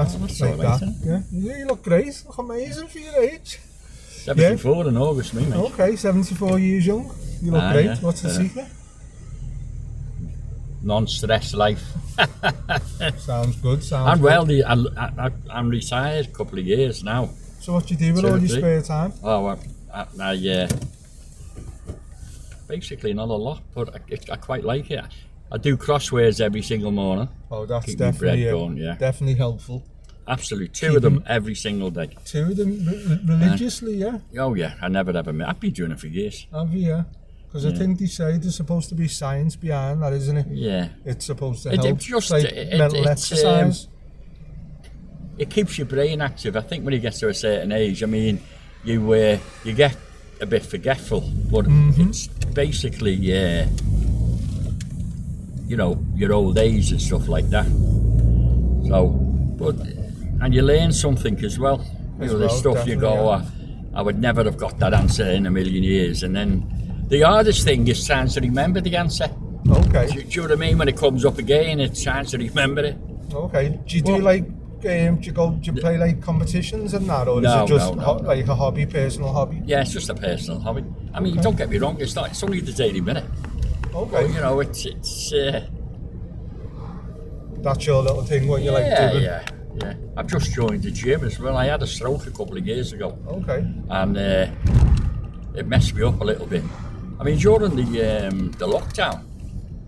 format that's like all right, that. Yeah, you look great. Look amazing for your age. 74 in August, me, mate. Okay, 74 years young. You look great. Yeah. What's the secret? Non-stress life. Sounds good. I'm good. I'm retired a couple of years now. So what do you do with all your spare time? Oh, I basically not a lot, but I quite like it. I do crosswords every single morning. Oh, that's Keep definitely my bread going, yeah. Definitely helpful. Absolutely, two of them every single day. Two of them religiously, yeah. Oh yeah, I never ever met. I've been doing it for years. Have you? Yeah. Because I think they say there's supposed to be science behind that, isn't it? Yeah. It's supposed to help. Just like mental exercise. It keeps your brain active. I think when you get to a certain age, I mean, you get a bit forgetful, but it's basically you know, your old age and stuff like that. So, but and you learn something as well. You know, there's stuff you go, I would never have got that answer in a million years. And then the hardest thing is trying to remember the answer. Okay. Do you know what I mean? When it comes up again, it's trying to remember it. Okay. Do you do do you play like competitions and that, or is it just like a hobby, personal hobby? Yeah, it's just a personal hobby. I mean, don't get me wrong, it's only the Daily Minute. Okay. But, you know, it's that's your little thing, what you like doing? Yeah. I've just joined the gym as well. I had a stroke a couple of years ago. Okay. And it messed me up a little bit. I mean, during the lockdown,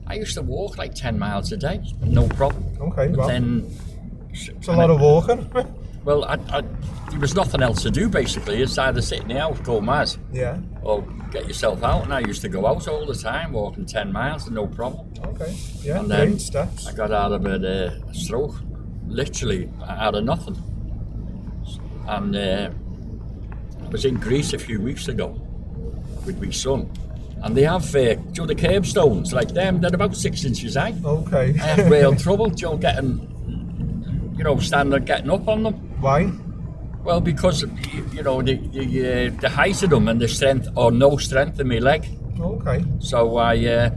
I used to walk like 10 miles a day, no problem. Okay, but then it's a lot of walking. Well, there was nothing else to do basically. It's either sit in the house, go mad, or get yourself out. And I used to go out all the time, walking 10 miles, no problem. Okay, yeah, and then great steps. I got out of a stroke, literally out of nothing. And I was in Greece a few weeks ago with my son. And they have, the curbstones like them, they're about 6 inches high. Okay. I had real trouble, getting up on them. Why? Well, because, the height of them and the strength, or no strength in my leg. Okay. So I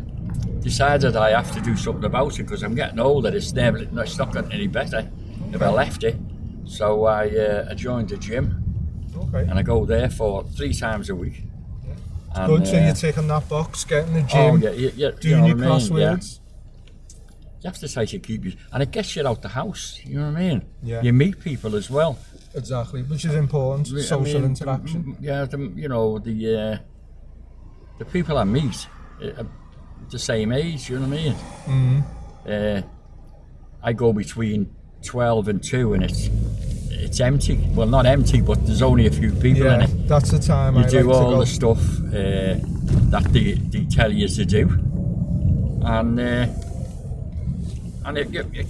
decided I have to do something about it because I'm getting older. It's not getting any better if I left it. So I joined the gym. Okay. And I go there for 3 times a week. And, good, so you're taking that box, getting the gym, doing your crosswords. You have to try to keep you, and it gets you out the house. You know what I mean? Yeah. You meet people as well. Exactly, which is important. Social interaction. Yeah, the people I meet are the same age. You know what I mean? Mm-hmm. I go between 12 and 2, and it's empty. Well, not empty, but there's only a few people in it. That's the time you do all the stuff that they tell you to do, and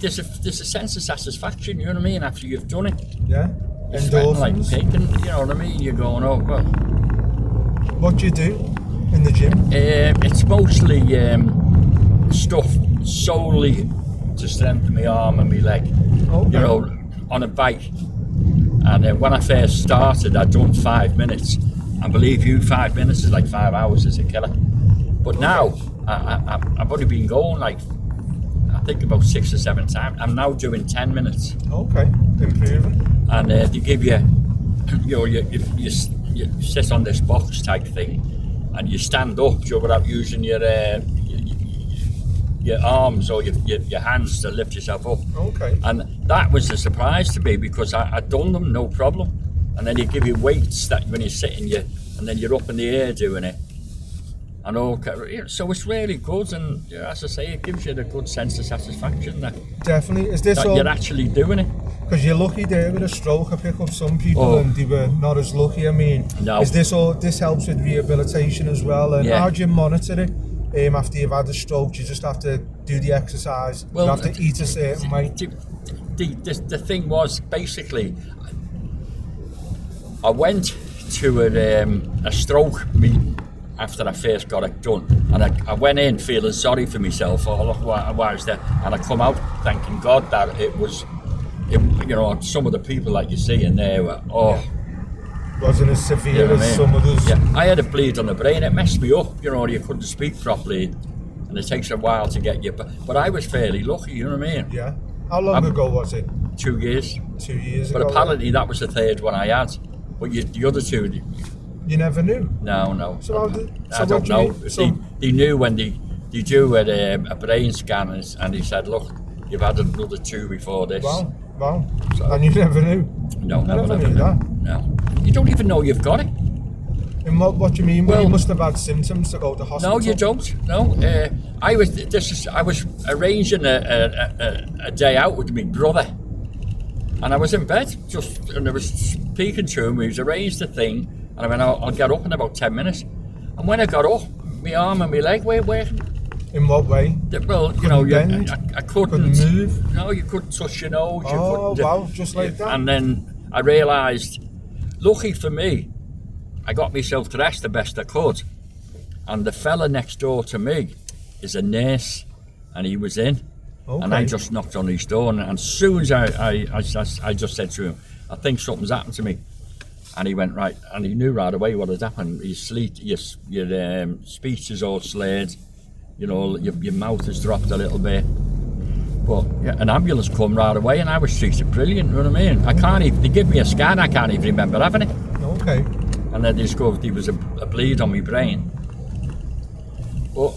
there's a sense of satisfaction. You know what I mean? After you've done it, you're sweating like pig, and you know what I mean. You're going, oh well. What do you do in the gym? It's mostly stuff solely to strengthen my arm and my leg. Okay. You know, on a bike. And when I first started, I'd done 5 minutes. And believe you, 5 minutes is like 5 hours. It's a killer. But now, I've only been going like, I think about 6 or 7 times. I'm now doing 10 minutes. Okay, improving. And they give you, you sit on this box type thing, and you stand up without using your arms or your hands to lift yourself up. Okay. And that was a surprise to me because I'd done them no problem. And then they give you weights that when you're sitting, and then you're up in the air doing it. And so it's really good, and as I say, it gives you a good sense of satisfaction that definitely is this that you're actually doing it. Because you're lucky there with a stroke. I pick up some people and they were not as lucky. I mean, is this helps with rehabilitation as well? And how do you monitor it? After you've had a stroke, you just have to do the exercise. You have to eat a certain way. The thing was, basically, I went to a stroke meeting after I first got it done, and I went in feeling sorry for myself. Oh, look, why is that? And I come out thanking God that it was, some of the people that you see in there were, wasn't as severe as some of those. Yeah, I had a bleed on the brain. It messed me up. You couldn't speak properly, and it takes a while to get you. But I was fairly lucky. You know what I mean? Yeah. How long ago was it? 2 years. 2 years But ago. apparently that was the third one I had. But the other two, You never knew? no. So how did, I don't know. They knew when they do a brain scan, and he said, look, you've had another 2 before this. Wow. So, And you never knew? No, I never never knew that. No. You don't even know you've got it. And what do you mean? Well, you must have had symptoms to go to hospital. No, you don't. No. I was arranging a day out with my brother. And I was in bed, and I was speaking to him. He was arranged the thing, and I went, I'll get up in about 10 minutes. And when I got up, my arm and my leg were working. In what way? Well, I couldn't move. No, you couldn't touch your nose. Oh, wow, just like that. And then I realised, lucky for me, I got myself dressed the best I could. And the fella next door to me is a nurse, and he was in. Okay. And I just knocked on his door, and as soon as I just said to him, I think something's happened to me. And he went, right, and he knew right away what had happened. Your speech is all slurred, your mouth has dropped a little bit. But yeah, an ambulance come right away, and I was treated brilliant, you know what I mean? I can't even, they give me a scan, I can't even remember having it. Okay. And then they discovered there was a bleed on my brain. But,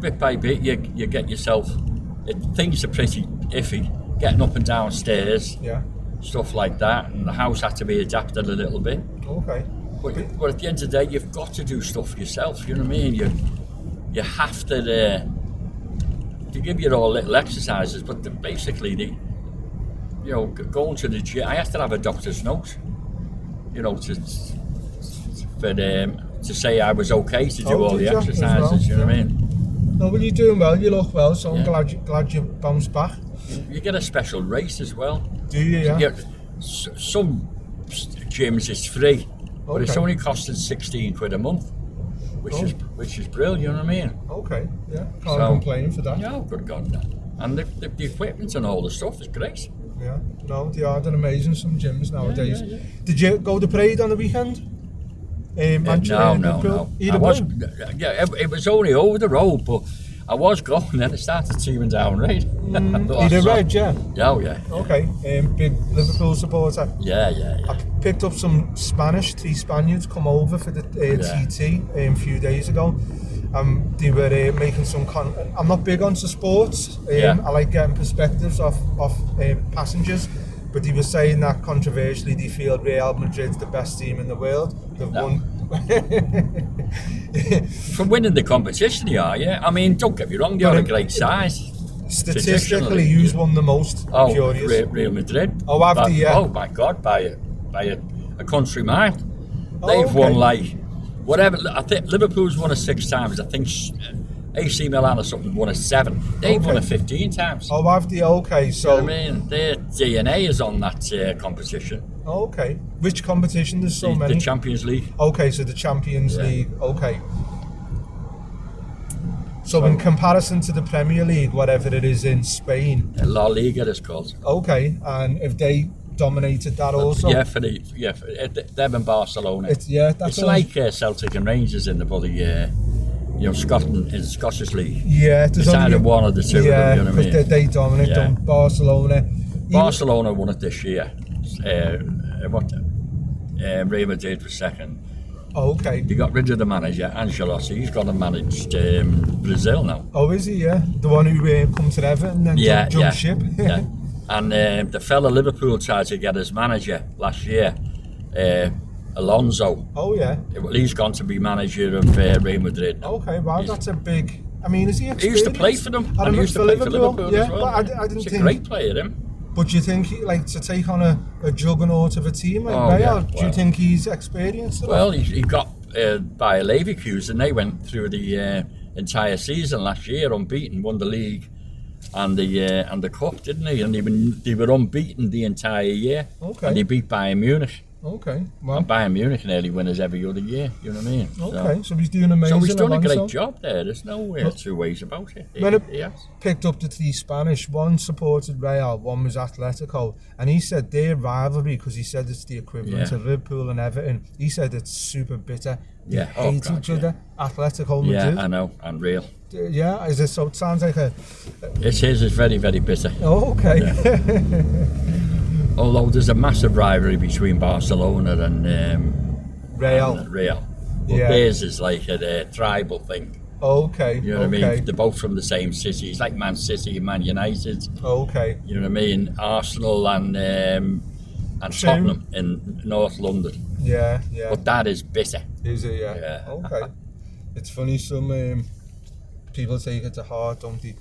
bit by bit, you get yourself, things are pretty iffy, getting up and down stairs, stuff like that, and the house had to be adapted a little bit. Okay. But at the end of the day, you've got to do stuff yourself, you know what I mean? You have to, they give you all little exercises, but basically, going to the gym, I have to have a doctor's note, to say I was okay to do all the exercises, you know what I mean? No, but you're doing well, you look well, so I'm glad you bounced back. You get a special rate as well. Do you, yeah? Some gyms it's free, but it's only costing 16 quid a month, which is brilliant, you know what I mean? Okay, yeah, can't complain for that. Yeah, good God, no. And the equipment and all the stuff is great. Yeah, no, they are amazing, some gyms nowadays. Yeah. Did you go to parade on the weekend? No. It was only over the road, but I was going, then it started teaming down, right? Either red, yeah? Oh, yeah. Okay, big Liverpool supporter. Yeah. I picked up some 3 Spaniards come over for the TT a few days ago. They were making some I'm not big onto sports. I like getting perspectives off passengers. But he was saying that controversially they feel Real Madrid's the best team in the world. They've won. For winning the competition, yeah. I mean, don't get me wrong, they are a great size. Statistically, who's won the most? I'm curious. Real Madrid. Oh, have they? Yeah. Oh my God, by a country mile. They've won like whatever. I think Liverpool's won it 6 times. I think AC Milan or something won it 7. They've won it 15 times. Oh, have they? Okay, so. You know what I mean? Their DNA is on that competition. Okay. Which competition? There's so many. The Champions League. Okay, so the Champions League. Okay. So in comparison to the Premier League, whatever it is in Spain. La Liga is called. Okay, and if they dominated that also? Yeah, for them and Barcelona. It's like Celtic and Rangers in the bloody. Scotland in the Scottish League. Yeah, there's either one of the two. Yeah, because you know what I mean? They dominate them. Barcelona. Barcelona won it this year. Real Madrid was second. Oh, okay. They got rid of the manager, Ancelotti. He's gone and managed Brazil now. Oh, is he? Yeah, the one who come to Everton and then jumped ship. Yeah. And the fella Liverpool tried to get as manager last year. Alonso. Oh yeah. Well, he's gone to be manager of Real Madrid now. Okay, wow, that's a big. I mean, is he experienced? He used to play for them. And he used to play for Liverpool as well. But I didn't he's think. A great player, him. But do you think to take on a juggernaut of a team like Real? Do you think he's experienced? Well, he got by Leverkusen, and they went through the entire season last year unbeaten, won the league and the cup, didn't they? And they were unbeaten the entire year. Okay. And they beat Bayern Munich. Okay. Wow. And Bayern Munich nearly winners every other year. You know what I mean? Okay. So he's doing amazing. So he's done a great job there. There's no two ways about it. When I picked up the 3 Spanish, one supported Real, one was Atletico, and he said their rivalry, because he said it's the equivalent of Liverpool and Everton. He said it's super bitter. They hate each other. Atletico Madrid. Yeah, I know. And Real. Yeah, is it so? It sounds like a. It's very, very bitter. Oh, okay. Yeah. Although there's a massive rivalry between Barcelona and Real. But theirs is like a tribal thing. Okay. You know what I mean? They're both from the same city. It's like Man City and Man United. Okay. You know what I mean? Arsenal and Tottenham in North London. Yeah. But that is bitter. Is it? Yeah. Okay. It's funny, some people take it to heart, don't they?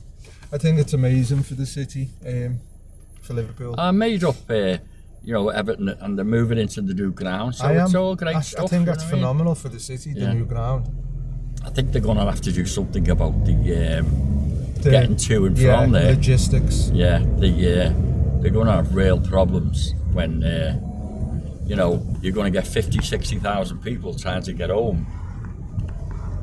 I think it's amazing for the city, for Liverpool. I made up, Everton, and they're moving into the new ground, so it's all great stuff. I think that's phenomenal for the city, the new ground. I think they're going to have to do something about the getting to and from there. Logistics. Yeah, they're going to have real problems when, you're going to get 50, 60,000 people trying to get home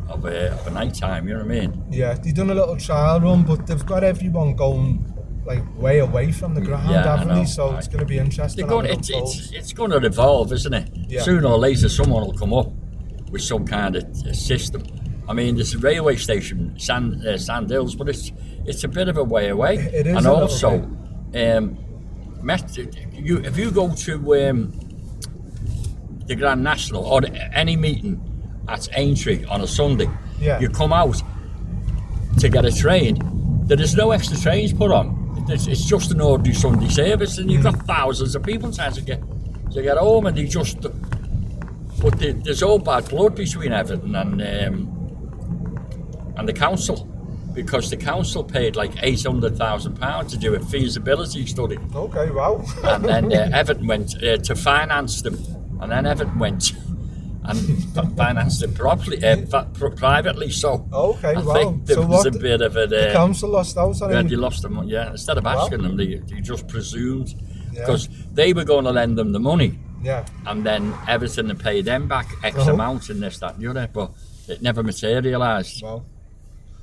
of a night time, you know what I mean? Yeah, they've done a little trial run, but they've got everyone going like way away from the ground, haven't they? So it's going to be interesting. It's going to evolve, isn't it? Yeah. Sooner or later, someone will come up with some kind of system. I mean, there's a railway station, Sand Hills, but it's a bit of a way away. It is. And also, if you go to the Grand National or any meeting at Aintree on a Sunday, you come out to get a train. There is no extra trains put on. It's just an ordinary Sunday service, and you've got thousands of people trying to get home, and but there's all bad blood between Everton and the council, because the council paid like £800,000 to do a feasibility study. Okay, wow. And then Everton went to finance them, and then Everton went and financed it privately. So I think there was a bit of the council lost out on it. They lost them, instead of asking them, they just presumed, because they were going to lend them the money. Yeah. And then Everton had paid them back X amount and this, that, and the other, but it never materialised. Wow.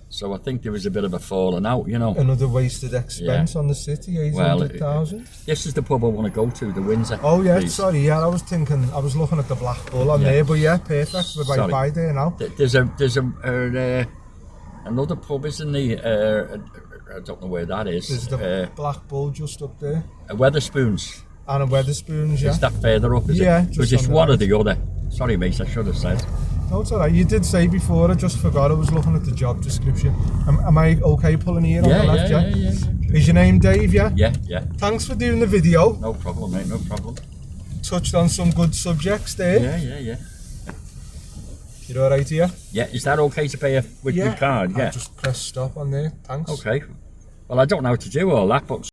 So I think there was a bit of a falling out, Another wasted expense on the city, 800,000. This is the pub I want to go to, the Windsor. Oh yeah, sorry, I was looking at the Black Bull on there, but perfect, we're right by there now. There's another pub, isn't there? I don't know where that is. There's the Black Bull just up there. Weatherspoons. And a Weatherspoons, Is that further up, is it? Yeah. Because it's one or the other. Sorry mate, I should have said. No, it's alright. You did say before, I just forgot, I was looking at the job description. Am I okay pulling here on the left, yeah. Is your name Dave, yeah? Yeah. Thanks for doing the video. No problem, mate, no problem. Touched on some good subjects there. Yeah. You're alright here? Yeah, is that okay to pay with your card? Yeah. I'll just press stop on there, thanks. Okay. Well, I don't know how to do all that, but